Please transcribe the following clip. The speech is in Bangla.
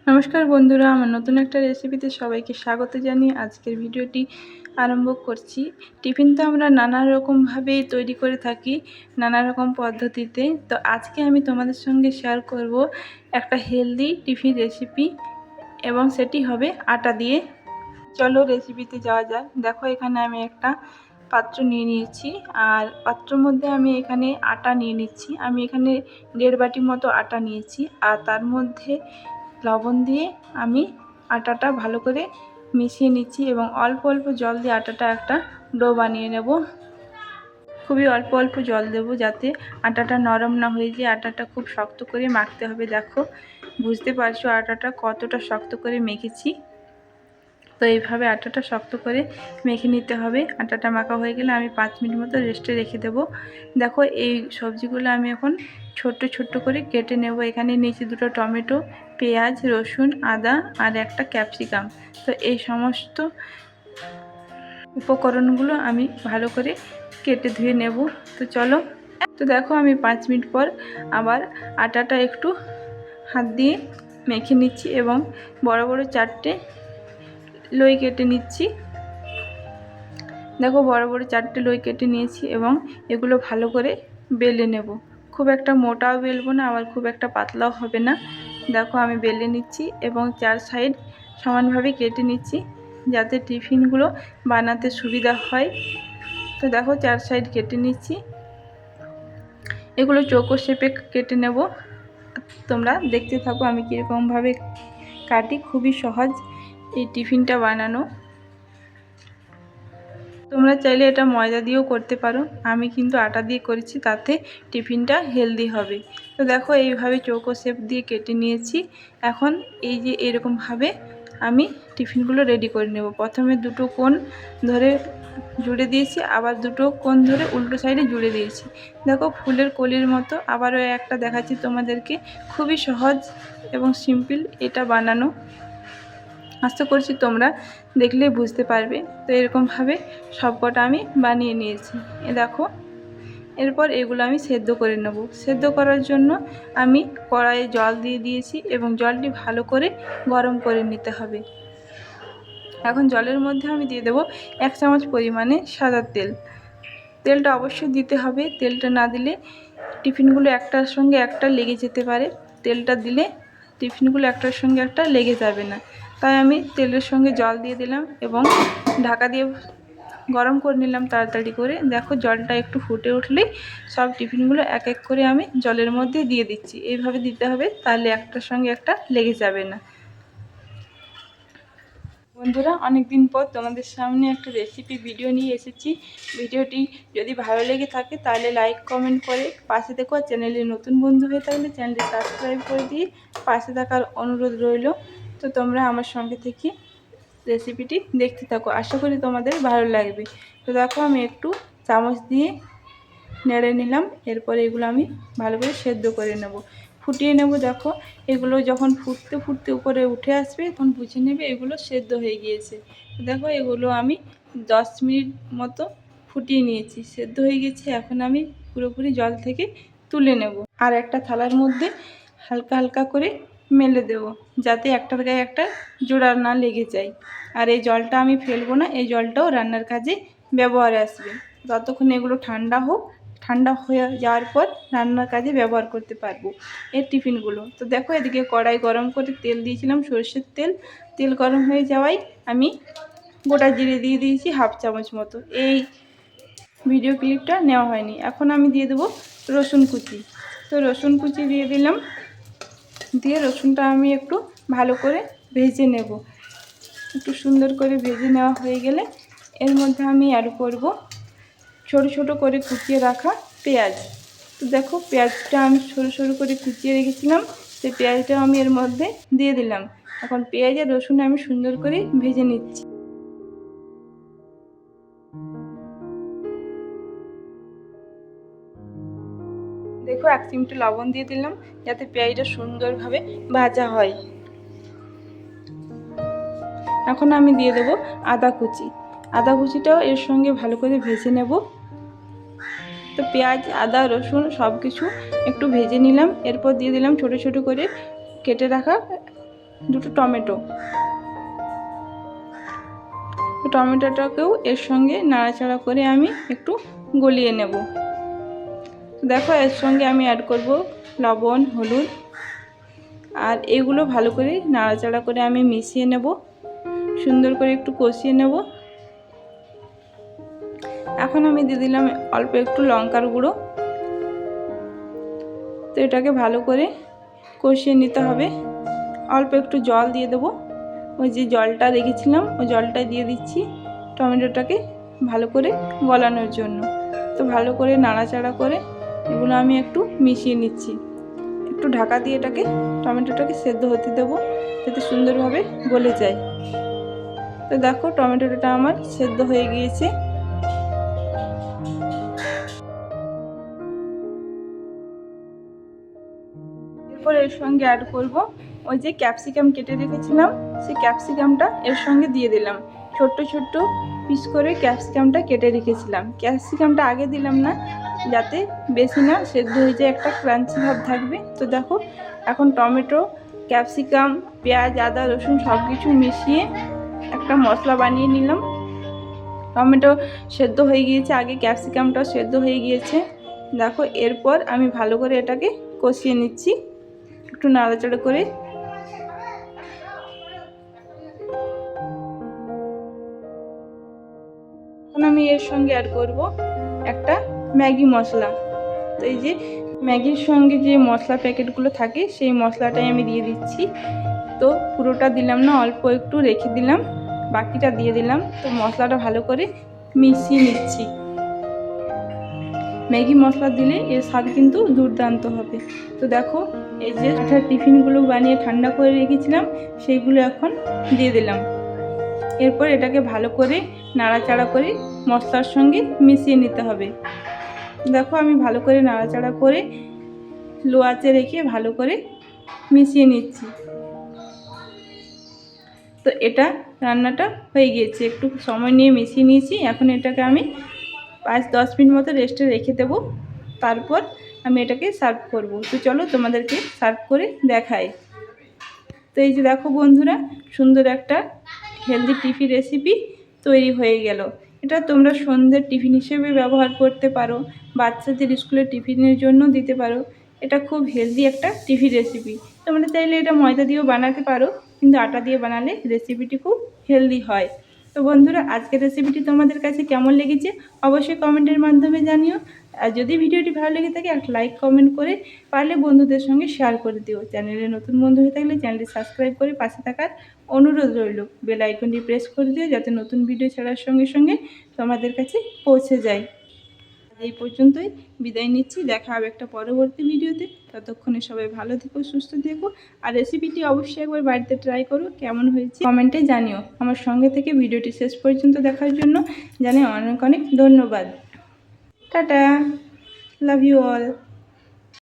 নমস্কার বন্ধুরা, আমার নতুন একটা রেসিপিতে সবাইকে স্বাগত জানিয়ে আজকের ভিডিওটি আরম্ভ করছি। টিফিন তো আমরা নানা রকমভাবেই তৈরি করে থাকি, নানা রকম পদ্ধতিতে। তো আজকে আমি তোমাদের সঙ্গে শেয়ার করব একটা হেলদি টিফিন রেসিপি, এবং সেটি হবে আটা দিয়ে। চলো রেসিপিতে যাওয়া যাক। দেখো, এখানে আমি একটা পাত্র নিয়ে নিয়েছি, আর পাত্রের মধ্যে আমি এখানে আটা নিয়ে নিচ্ছি। আমি এখানে 1.5 বাটি মতো আটা নিয়েছি, আর তার মধ্যে লবণ দিয়ে আমি আটাটা ভালো করে মিশিয়ে নিচ্ছি, এবং অল্প অল্প জল দিয়ে আটাটা একটা ডো বানিয়ে নেব। খুবই অল্প অল্প জল দেব, যাতে আটাটা নরম না হয়ে যায়। আটাটা খুব শক্ত করে মাখতে হবে। দেখো, বুঝতে পারছো আটাটা কতটা শক্ত করে মেখেছি। তো এইভাবে আটাটা শক্ত করে মেখে নিতে হবে। আটাটা মাখা হয়ে গেলে আমি 5 মিনিট মতো রেস্টে রেখে দেব। দেখো, এই সবজিগুলো আমি এখন ছোট্ট ছোট্ট করে কেটে নেব। এখানে নিচে 2টো টমেটো, পেঁয়াজ, রসুন, আদা আর একটা ক্যাপসিকাম। তো এই সমস্ত উপকরণগুলো আমি ভালো করে কেটে ধুয়ে নেব। তো চলো। তো দেখো, আমি 5 মিনিট পর আবার আটাটা একটু হাত দিয়ে মেখে নিচ্ছি, এবং বড় বড় 4টে লই কেটে নিচ্ছি। দেখো, বড় বড় 4টে লই কেটে নিয়েছি, এবং এগুলো ভালো করে বেলে নেব। খুব একটা মোটাও বেলবো না, আবার খুব একটা পাতলাও হবে না। দেখো, আমি বেলে নিচ্ছি, এবং 4 সাইড সমানভাবে কেটে নিচ্ছি, যাতে টিফিনগুলো বানাতে সুবিধা হয়। তো দেখো, 4 সাইড কেটে নিচ্ছি। এগুলো চৌকো শেপে কেটে নেব। তোমরা দেখতে থাকো আমি কীরকমভাবে কাটি। খুবই সহজ এই টিফিনটা বানানো। তোমরা চাইলে এটা ময়দা দিয়েও করতে পারো, আমি কিন্তু আটা দিয়ে করেছি, তাতে টিফিনটা হেলদি হবে। তো দেখো, এইভাবে চৌকো শেপ দিয়ে কেটে নিয়েছি। এখন এই যে এরকমভাবে আমি টিফিনগুলো রেডি করে নেব। প্রথমে 2টো কোণ ধরে জুড়ে দিয়েছি, আবার 2টো কোণ ধরে উল্টো সাইডে জুড়ে দিয়েছি। দেখো, ফুলের কলির মতো। আবারও একটা দেখাচ্ছি তোমাদেরকে। খুবই সহজ এবং সিম্পল এটা বানানো। আশা করছি তোমরা দেখলেই বুঝতে পারবে। তো এরকমভাবে সবকটা আমি বানিয়ে নিয়েছি। দেখো, এরপর এগুলো আমি সেদ্ধ করে নেব। সেদ্ধ করার জন্য আমি কড়াইয়ে জল দিয়ে দিয়েছি, এবং জলটি ভালো করে গরম করে নিতে হবে। এখন জলের মধ্যে আমি দিয়ে দেব 1 চামচ পরিমাণে সাদা তেল। তেলটা অবশ্যই দিতে হবে। তেলটা না দিলে টিফিনগুলো একটার সঙ্গে একটা লেগে যেতে পারে। তেলটা দিলে টিফিনগুলো একটার সঙ্গে একটা লেগে যাবে না। তাই আমি তেলের সঙ্গে জল দিয়ে দিলাম, এবং ঢাকা দিয়ে গরম করে নিলাম তাড়াতাড়ি করে। দেখো, জলটা একটু ফুটে উঠলেই সব টিফিনগুলো এক এক করে আমি জলের মধ্যে দিয়ে দিচ্ছি। এইভাবে দিতে হবে, তাহলে একটার সঙ্গে একটা লেগে যাবে না। বন্ধুরা, অনেক দিন পর তোমাদের সামনে একটা রেসিপি ভিডিও নিয়ে এসেছি। ভিডিওটি যদি ভালো লেগে থাকে তাহলে লাইক কমেন্ট করে পাশে দেখো। চ্যানেলে নতুন বন্ধু হয়ে থাকলে চ্যানেলটি সাবস্ক্রাইব করে দিয়ে পাশে থাকার অনুরোধ রইল। তো তোমরা আমার সঙ্গে থেকে রেসিপিটি দেখতে থাকো, আশা করি তোমাদের ভালো লাগবে। তো দেখো, আমি একটু চামচ দিয়ে নেড়ে নিলাম। এরপরে এগুলো আমি ভালো করে সেদ্ধ করে নেব, ফুটিয়ে নেব। দেখো, এগুলো যখন ফুটতে ফুটতে উপরে উঠে আসবে, তখন বুঝে নেবে এগুলো সেদ্ধ হয়ে গিয়েছে। দেখো, এগুলো আমি 10 মিনিট মতো ফুটিয়ে নিয়েছি, সেদ্ধ হয়ে গেছে। এখন আমি পুরোপুরি জল থেকে তুলে নেব, আর একটা থালার মধ্যে হালকা হালকা করে মেলে দেব, যাতে একটার গায়ে একটা জোড়া না লেগে যায়। আর এই জলটা আমি ফেলবো না, এই জলটাও রান্নার কাজে ব্যবহারে আসবে। ততক্ষণ এগুলো ঠান্ডা হোক, ঠান্ডা হয়ে যাওয়ার পর রান্নার কাজে ব্যবহার করতে পারবো এই টিফিনগুলো। তো দেখো, এদিকে কড়াই গরম করে তেল দিয়েছিলাম, সরষের তেল। তেল গরম হয়ে যাওয়ায় আমি গোটা জিরে দিয়ে দিয়েছি 1/2 চামচ মতো। এই ভিডিও ক্লিপটা নেওয়া হয়নি। এখন আমি দিয়ে দেবো রসুন কুচি। তো রসুন কুচি দিয়ে দিলাম, দিয়ে রসুনটা আমি একটু ভালো করে ভেজে নেব। একটু সুন্দর করে ভেজে নেওয়া হয়ে গেলে এর মধ্যে আমি অ্যাড করব ছোটো ছোটো করে কুচিয়ে রাখা পেঁয়াজ। তো দেখো, পেঁয়াজটা আমি সরু সরু করে কুচিয়ে রেখেছিলাম, সেই পেঁয়াজটাও আমি এর মধ্যে দিয়ে দিলাম। এখন পেঁয়াজ আর রসুন আমি সুন্দর করে ভেজে নিচ্ছি। দেখো, 1 চিমটি লবণ দিয়ে দিলাম, যাতে পেঁয়াজটা সুন্দরভাবে ভাজা হয়। এখন আমি দিয়ে দেবো আদা কুচি। আদা কুচিটাও এর সঙ্গে ভালো করে ভেজে নেব। তো পেঁয়াজ, আদা, রসুন সব কিছু একটু ভেজে নিলাম। এরপর দিয়ে দিলাম ছোটো ছোটো করে কেটে রাখা দুটো টমেটো। টমেটোটাকেও এর সঙ্গে নাড়াচাড়া করে আমি একটু গলিয়ে নেব। দেখো এর সঙ্গে আমি অ্যাড করব লবণ, হলুদ, আর এগুলো ভালো করে নাড়াচাড়া করে আমি মিশিয়ে নেব, সুন্দর করে একটু কষিয়ে নেব। এখন আমি দিয়ে দিলাম অল্প একটু লঙ্কার গুঁড়ো। তো এটাকে ভালো করে কষিয়ে নিতে হবে। অল্প একটু জল দিয়ে দেবো, ওই যে জলটা রেখেছিলাম ওই জলটা দিয়ে দিচ্ছি টমেটোটাকে ভালো করে গলানোর জন্য। তো ভালো করে নাড়াচাড়া করে এগুলো আমি একটু মিশিয়ে নিচ্ছি। একটু ঢাকা দিয়ে এটাকে টমেটোটাকে সেদ্ধ হতে দেবো যাতে সুন্দরভাবে গলে যায়। তো দেখো টমেটোটা আমার সেদ্ধ হয়ে গিয়েছে। এরপর এর সঙ্গে অ্যাড করব ওই যে ক্যাপসিকাম কেটে রেখেছিলাম, সেই ক্যাপসিকামটা এর সঙ্গে দিয়ে দিলাম। ছোট্ট ছোট্ট পিস করে ক্যাপসিকামটা কেটে রেখেছিলাম। ক্যাপসিকামটা আগে দিলাম না যাতে বেশি না সেদ্ধ হয়ে যায়, একটা ক্রাঞ্চি ভাব থাকবে। তো দেখো এখন টমেটো, ক্যাপসিকাম, পেঁয়াজ, আদা, রসুন সব কিছু মিশিয়ে একটা মশলা বানিয়ে নিলাম। টমেটো সেদ্ধ হয়ে গিয়েছে, আগে ক্যাপসিকামটাও সেদ্ধ হয়ে গিয়েছে। দেখো এরপর আমি ভালো করে এটাকে কষিয়ে নিচ্ছি একটু নাড়াচাড়া করে। এখন আমি এর সঙ্গে অ্যাড করব একটা ম্যাগি মশলা। তো এই যে ম্যাগির সঙ্গে যে মশলা প্যাকেটগুলো থাকে সেই মশলাটাই আমি দিয়ে দিচ্ছি। তো পুরোটা দিলাম না, অল্প একটু রেখে দিলাম, বাকিটা দিয়ে দিলাম। তো মশলাটা ভালো করে মিশিয়ে নিচ্ছি। ম্যাগি মশলা দিলে এর স্বাদ কিন্তু দুর্দান্ত হবে। তো দেখো এই যে টিফিনগুলো বানিয়ে ঠান্ডা করে রেখেছিলাম সেইগুলো এখন দিয়ে দিলাম। এরপর এটাকে ভালো করে নাড়াচাড়া করে মশলার সঙ্গে মিশিয়ে নিতে হবে। দেখো আমি ভালো করে নাড়াচাড়া করে লো আঁচে রেখে ভালো করে মিশিয়ে নিচ্ছি। তো এটা রান্নাটা হয়ে গিয়েছে, একটু সময় নিয়ে মিশিয়ে নিয়েছি। এখন এটাকে আমি 5-10 মিনিট মতো রেস্টে রেখে দেবো, তারপর আমি এটাকে সার্ভ করব। তো চলো তোমাদেরকে সার্ভ করে দেখাই। তো এই যে দেখো বন্ধুরা, সুন্দর একটা হেলদি টিফিন রেসিপি তৈরি হয়ে গেল। এটা তোমরা সন্ধ্যের টিফিন হিসেবে ব্যবহার করতে পারো, বাচ্চাদের স্কুলের টিফিনের জন্য দিতে পারো। এটা খুব হেলদি একটা টিফিন রেসিপি। তোমরা চাইলে এটা ময়দা দিয়েও বানাতে পারো, কিন্তু আটা দিয়ে বানালে রেসিপিটি খুব হেলদি হয়। তো বন্ধুরা আজকের রেসিপিটি তোমাদের কাছে কেমন লেগেছে অবশ্যই কমেন্টের মাধ্যমে জানিও। আর যদি ভিডিওটি ভালো লেগে থাকে একটা লাইক কমেন্ট করে পারলে বন্ধুদের সঙ্গে শেয়ার করে দিও। চ্যানেলে নতুন বন্ধু হয়ে থাকলে চ্যানেলটি সাবস্ক্রাইব করে পাশে থাকার অনুরোধ রইল। বেল আইকনটি প্রেস করে দিও যাতে নতুন ভিডিও ছাড়ার সঙ্গে সঙ্গে তোমাদের কাছে পৌঁছে যায়। এই পর্যন্তই বিদায় নিচ্ছি, দেখা হবে একটা পরবর্তী ভিডিওতে। ততক্ষণে সবাই ভালো থেকো, সুস্থ থেকো। আর রেসিপিটি অবশ্যই একবার বাড়িতে ট্রাই করো, কেমন হয়েছে কমেন্টে জানিও। আমার সঙ্গে থেকে ভিডিওটি শেষ পর্যন্ত দেখার জন্য জানাই অনেক অনেক ধন্যবাদ। Tata, love you all.